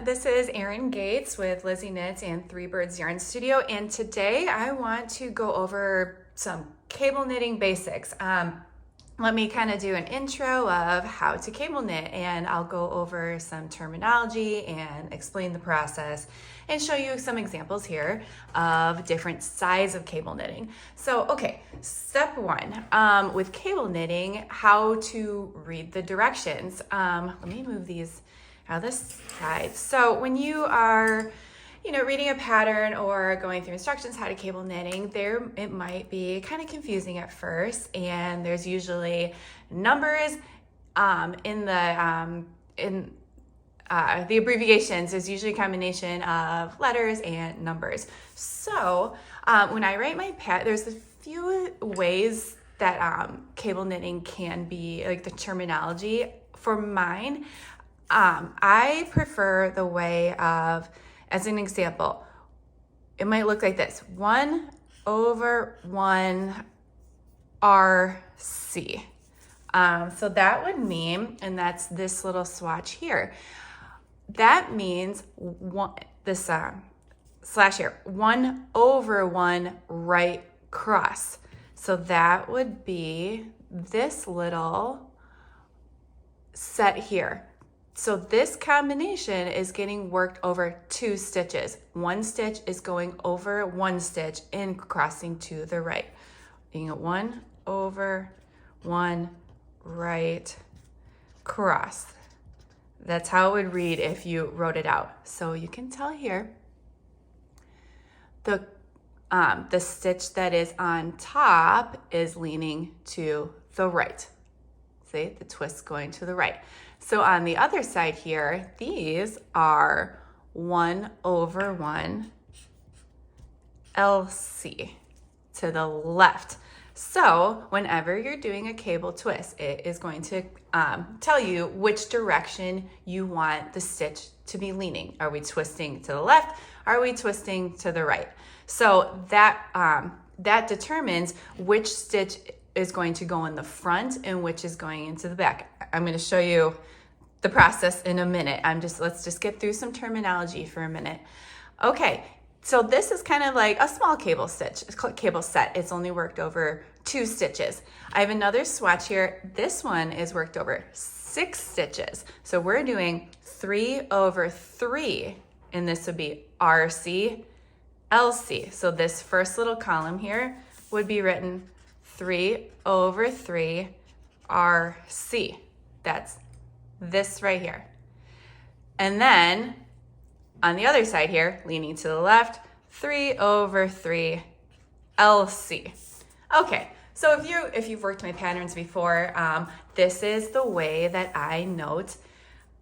This is Erin Gates with Lizzie Knits and Three Birds Yarn Studio, and today I want to go over some cable knitting basics. Let me kind of do an intro of how to cable knit, and I'll go over some terminology and explain the process and show you some examples here of different sides of cable knitting. So, okay, step one, with cable knitting, how to read the directions. Let me move these out of this side. So when you are reading a pattern or going through instructions how to cable knitting, it might be kind of confusing at first, and there's usually numbers in the abbreviations is usually a combination of letters and numbers. So when I write my there's a few ways that cable knitting can be, like the terminology. For mine, I prefer the way of, as an example, it might look like this: 1/1 RC. So that would mean, and that's this little swatch here, that means this slash here, 1/1 right cross. So that would be this little set here. So this combination is getting worked over 2 stitches. 1 stitch is going over 1 stitch and crossing to the right. Being a 1/1 right cross. That's how it would read if you wrote it out. So you can tell here the stitch that is on top is leaning to the right. See, the twist going to the right. So on the other side here, these are 1/1 LC to the left. So whenever you're doing a cable twist, it is going to tell you which direction you want the stitch to be leaning. Are we twisting to the left? Are we twisting to the right? So that determines which stitch is going to go in the front and which is going into the back. I'm going to show you the process in a minute. Let's just get through some terminology for a minute. Okay, so this is kind of like a small cable stitch, cable set. It's only worked over 2 stitches. I have another swatch here. This one is worked over 6 stitches. So we're doing 3/3, and this would be RC, LC. So this first little column here would be written 3/3 RC. That's this right here. And then on the other side here, leaning to the left, 3/3 LC. Okay, so if you've worked my patterns before, this is the way that I note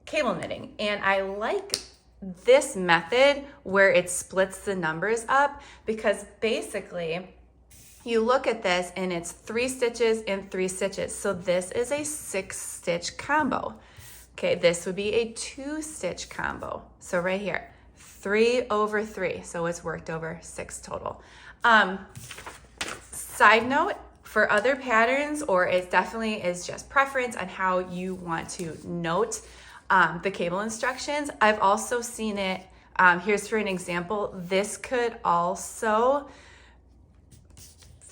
cable knitting. And I like this method where it splits the numbers up, because basically you look at this and it's 3 stitches and 3 stitches. So this is a 6-stitch combo. Okay, this would be a 2-stitch combo. So right here, 3/3. So it's worked over 6 total. Side note, for other patterns, or it definitely is just preference on how you want to note the cable instructions. I've also seen it, here's for an example. This could also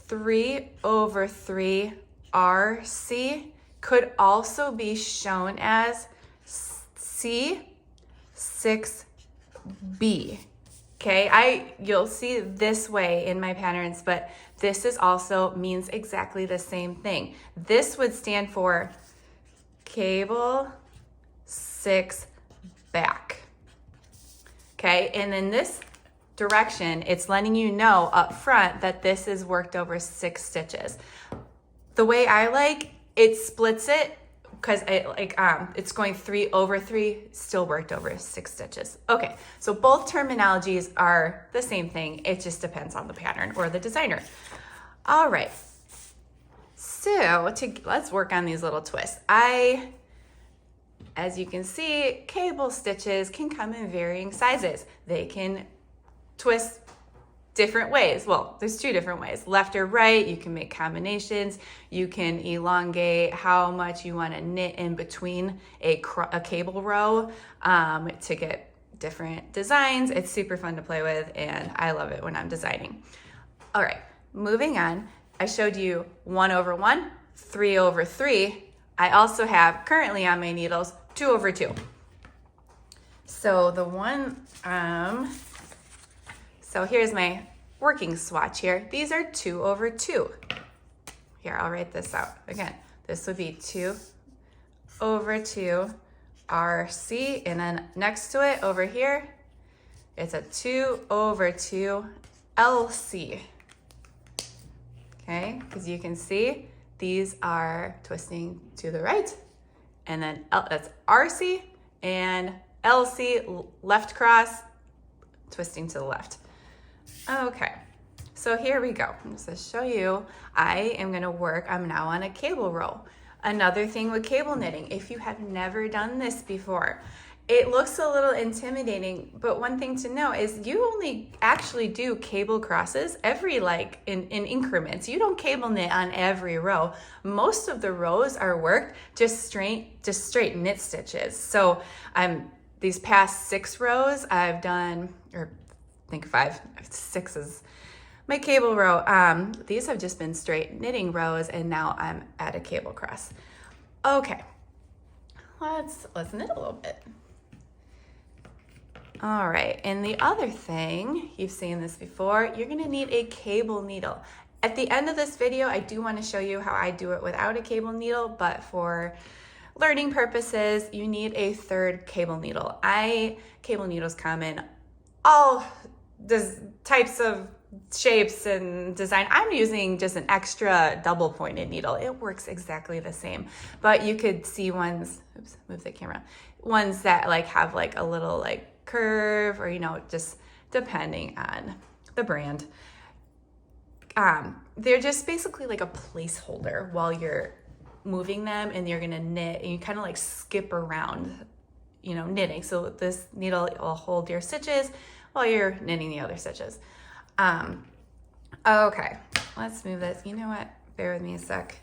3/3 RC could also be shown as C6B. Okay, you'll see this way in my patterns, but this is also means exactly the same thing. This would stand for cable 6 back. Okay, and in this direction, it's letting you know up front that this is worked over 6 stitches. The way I like it, splits it, because it's going 3/3, still worked over 6 stitches. Okay, so both terminologies are the same thing. It just depends on the pattern or the designer. All right, so let's work on these little twists. As you can see, cable stitches can come in varying sizes. They can twist different ways. Well, there's 2 different ways, left or right. You can make combinations. You can elongate how much you want to knit in between a cable row to get different designs. It's super fun to play with, and I love it when I'm designing. All right, moving on. I showed you 1 over 1, 3 over 3. I also have currently on my needles 2 over 2. So the one, so here's my working swatch here. These are 2 over 2. Here, I'll write this out. Again, this would be 2 over 2 RC, and then next to it over here, it's a 2 over 2 LC. Okay, because you can see these are twisting to the right, and then that's RC, and LC left cross, twisting to the left. Okay, so here we go. Just to show you, I am gonna work, I'm now on a cable row. Another thing with cable knitting, if you have never done this before, it looks a little intimidating, but one thing to know is you only actually do cable crosses every in increments. You don't cable knit on every row. Most of the rows are worked just straight knit stitches. So these past 6 rows I've done, or I think 5, 6 is my cable row. These have just been straight knitting rows, and now I'm at a cable cross. Okay, let's knit a little bit. All right, and the other thing, you've seen this before, you're gonna need a cable needle. At the end of this video, I do wanna show you how I do it without a cable needle, but for learning purposes, you need a 3rd cable needle. Cable needles come in all types of shapes and design. I'm using just an extra double pointed needle. It works exactly the same, but you could see ones, oops, move the camera, ones that have a little curve, or just depending on the brand. They're just basically like a placeholder while you're moving them, and you're gonna knit, and you kind of skip around knitting. So this needle will hold your stitches while you're knitting the other stitches. Okay, let's move this. You know what? Bear with me a sec.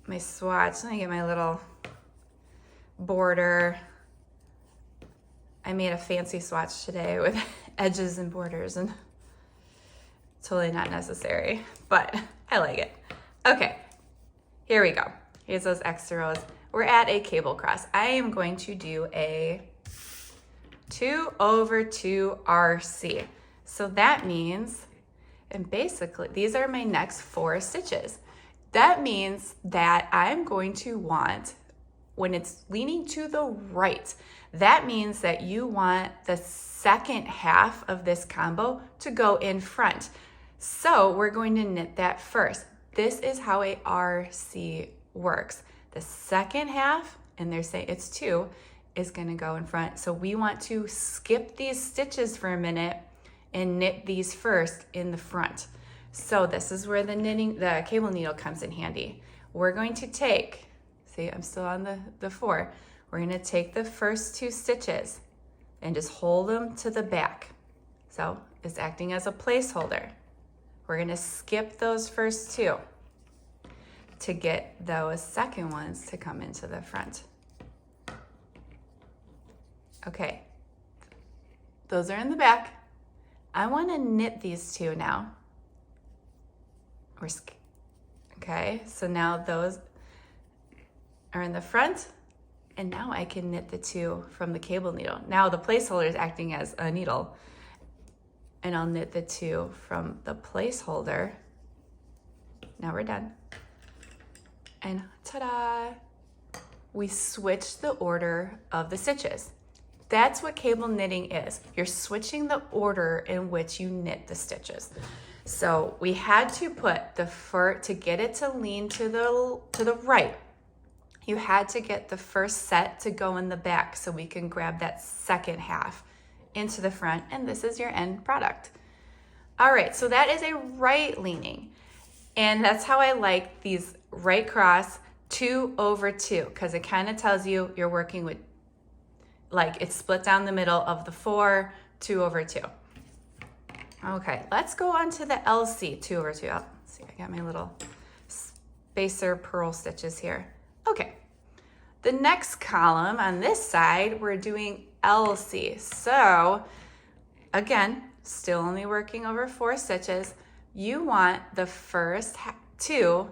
My swatch, let me get my little border. I made a fancy swatch today with edges and borders, and totally not necessary, but I like it. Okay, here we go. Here's those extra rows. We're at a cable cross. I am going to do a 2 over 2 RC. So that means, and basically these are my next 4 stitches. That means that I'm going to want, when it's leaning to the right, that means that you want the second half of this combo to go in front. So we're going to knit that first. This is how a RC works. The second half, and they're saying it's 2, is gonna go in front. So we want to skip these stitches for a minute and knit these first in the front. So this is where the cable needle comes in handy. We're going to take, see, I'm still on the 4. We're gonna take the first 2 stitches and just hold them to the back. So it's acting as a placeholder. We're gonna skip those first 2 to get those second ones to come into the front. Okay, those are in the back. I wanna knit these 2 now. Okay, so now those are in the front, and now I can knit the 2 from the cable needle. Now the placeholder is acting as a needle, and I'll knit the 2 from the placeholder. Now we're done. And ta-da! We switched the order of the stitches. That's what cable knitting is. You're switching the order in which you knit the stitches. So we had to put the to get it to lean to the right, you had to get the first set to go in the back so we can grab that second half into the front, and this is your end product. All right, so that is a right leaning, and that's how I like these right cross 2 over 2, because it kind of tells you you're working with, it's split down the middle of the 4, 2 over 2. Okay, let's go on to the LC 2 over 2. Let's see, I got my little spacer purl stitches here. Okay, the next column on this side, we're doing LC. So again, still only working over 4 stitches. You want the first 2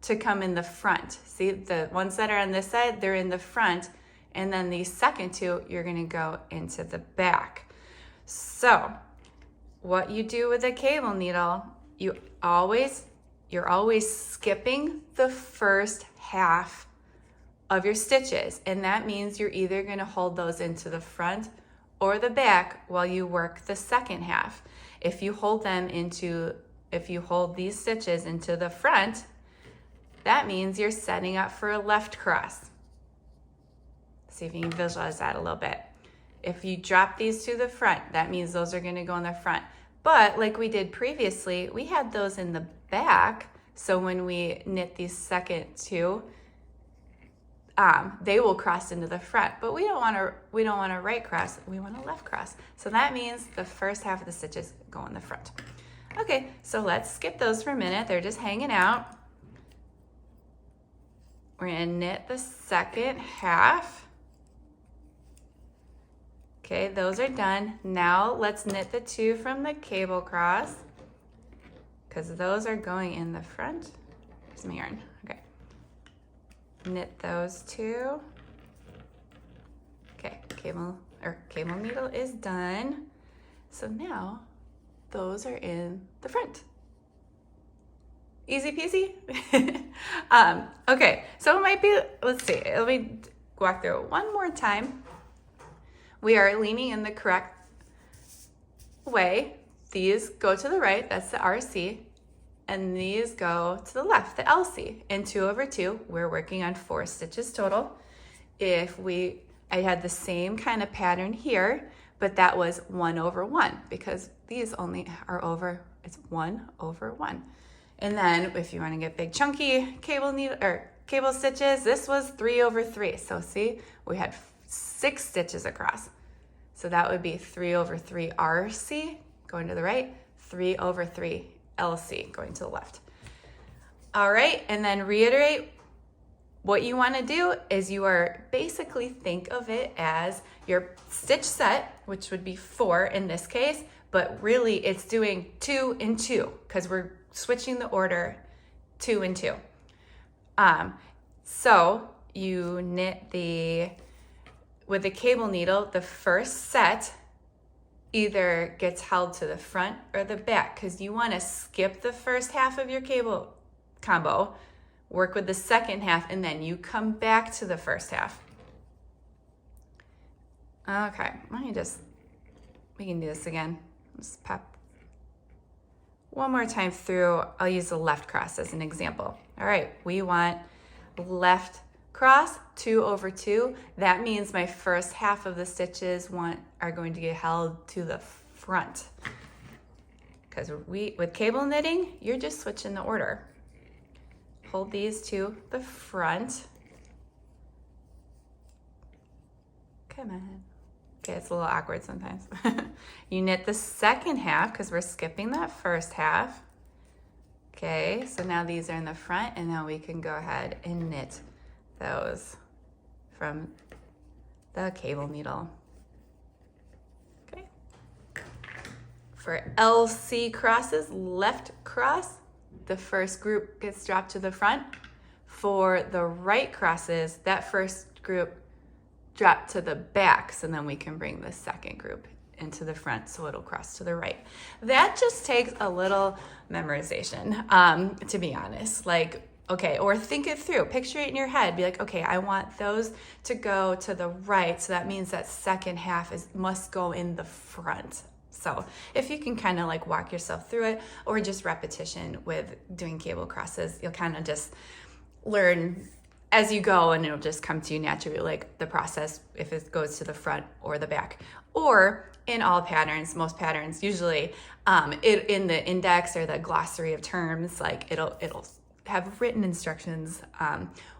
to come in the front. See, the ones that are on this side, they're in the front, and then the second 2, you're gonna go into the back. So what you do with a cable needle, you're always skipping the first half of your stitches, and that means you're either gonna hold those into the front or the back while you work the second half. If you hold these stitches into the front, that means you're setting up for a left cross. See if you can visualize that a little bit. If you drop these to the front, that means those are gonna go in the front. But like we did previously, we had those in the back, so when we knit these second 2, they will cross into the front, but we don't want a right cross, we want a left cross. So that means the first half of the stitches go in the front. Okay, so let's skip those for a minute. They're just hanging out. We're gonna knit the second half. Okay, those are done. Now let's knit the 2 from the cable cross, because those are going in the front. Here's my yarn. Okay. Knit those 2. Okay, cable needle is done. So now those are in the front. Easy peasy. Okay, so it might be, let's see, let me walk through it one more time. We are leaning in the correct way. These go to the right, that's the RC, and these go to the left, the LC. In 2 over 2, we're working on 4 stitches total. I had the same kind of pattern here, but that was 1 over 1, because these only are it's 1 over 1. And then if you want to get big chunky cable stitches, this was 3 over 3. So see, we had 6 stitches across. So that would be 3 over 3 RC going to the right, 3 over 3 LC going to the left. All right, and then reiterate, what you want to do is you are basically think of it as your stitch set, which would be 4 in this case, but really it's doing 2 and 2 because we're switching the order 2 and 2. So you knit with the cable needle, the first set either gets held to the front or the back, because you want to skip the first half of your cable combo, work with the second half, and then you come back to the first half. Okay, we can do this again. Let's pop one more time through. I'll use the left cross as an example. All right, we want left cross, 2 over 2. That means my first half of the stitches are going to get held to the front. Because with cable knitting, you're just switching the order. Hold these to the front. Come on. Okay, it's a little awkward sometimes. You knit the second half because we're skipping that first half. Okay, so now these are in the front, and now we can go ahead and knit those from the cable needle. Okay. For LC crosses, left cross, the first group gets dropped to the front. For the right crosses, that first group dropped to the back, so then we can bring the second group into the front so it'll cross to the right. That just takes a little memorization, to be honest. Okay, or think it through, picture it in your head, be like, okay, I want those to go to the right, so that means that second half must go in the front. So if you can kind of walk yourself through it, or just repetition with doing cable crosses, you'll kind of just learn as you go, and it'll just come to you naturally, the process, if it goes to the front or the back. Or in all patterns, most patterns, usually in the index or the glossary of terms, it'll have written instructions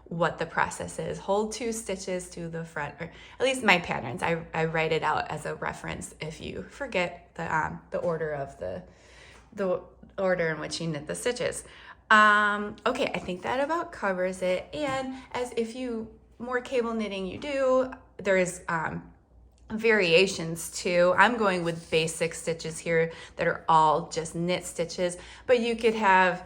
what the process is. Hold 2 stitches to the front, or at least my patterns, I write it out as a reference if you forget the order of the order in which you knit the stitches. Okay, I think that about covers it. And as if more cable knitting you do, there is variations too. I'm going with basic stitches here that are all just knit stitches, but you could have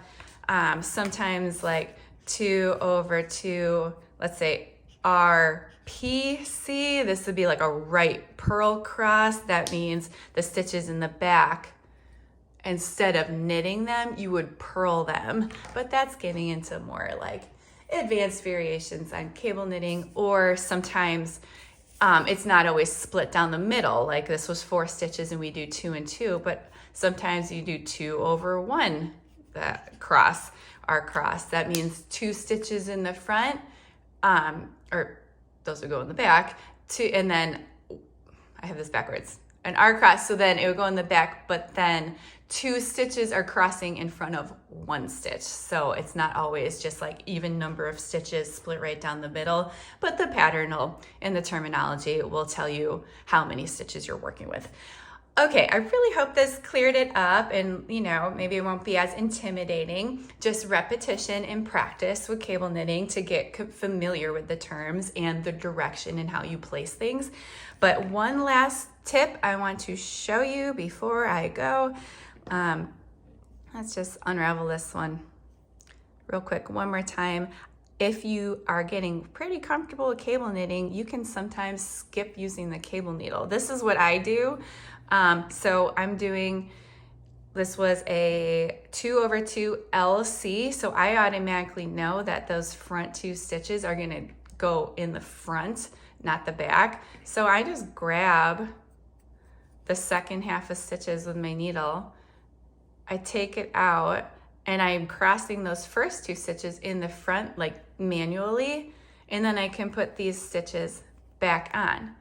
sometimes like 2 over 2, let's say RPC. This would be like a right purl cross. That means the stitches in the back, instead of knitting them, you would purl them. But that's getting into more like advanced variations on cable knitting, or sometimes it's not always split down the middle. Like this was 4 stitches and we do 2 and 2, but sometimes you do 2 over 1, that cross, our cross. That means 2 stitches in the front, or those would go in the back, and then I have this backwards, an R cross, so then it would go in the back, but then 2 stitches are crossing in front of 1 stitch. So it's not always just like even number of stitches split right down the middle, but the pattern and the terminology will tell you how many stitches you're working with. Okay, I really hope this cleared it up, and maybe it won't be as intimidating. Just repetition and practice with cable knitting to get familiar with the terms and the direction and how you place things. But one last tip I want to show you before I go. Let's just unravel this one real quick one more time. If you are getting pretty comfortable with cable knitting, you can sometimes skip using the cable needle. This is what I do. So I'm doing, this was a 2 over 2 LC. So I automatically know that those front 2 stitches are gonna go in the front, not the back. So I just grab the second half of stitches with my needle. I take it out and I'm crossing those first 2 stitches in the front, like manually. And then I can put these stitches back on.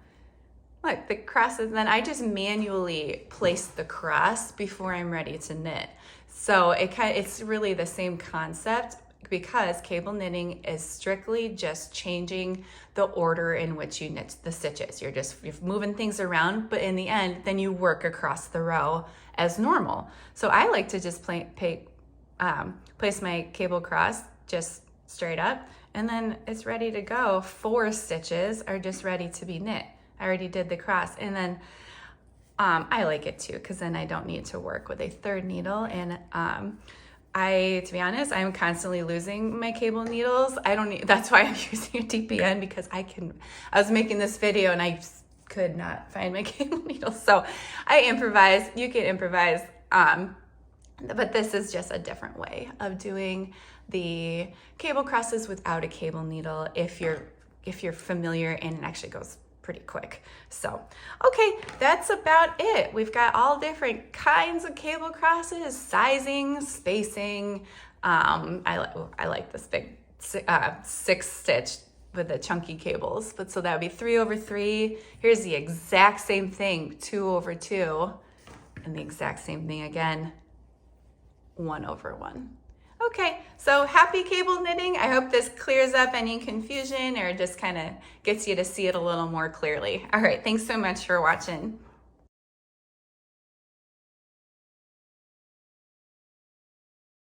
Look, the crosses, then I just manually place the cross before I'm ready to knit. So it's really the same concept, because cable knitting is strictly just changing the order in which you knit the stitches. You're moving things around, but in the end, then you work across the row as normal. So I like to just place my cable cross just straight up, and then it's ready to go. 4 stitches are just ready to be knit. I already did the cross, and then I like it too, because then I don't need to work with a 3rd needle. And to be honest, I'm constantly losing my cable needles. That's why I'm using a DPN, because I was making this video and I could not find my cable needles. So I improvise. You can improvise, but this is just a different way of doing the cable crosses without a cable needle, if you're familiar, and it actually goes pretty quick. So, okay, that's about it. We've got all different kinds of cable crosses, sizing, spacing. I like this big 6 stitch with the chunky cables, but so that would be 3 over 3. Here's the exact same thing, 2 over 2, and the exact same thing again, 1 over 1. Okay, so happy cable knitting. I hope this clears up any confusion or just kind of gets you to see it a little more clearly. All right, thanks so much for watching.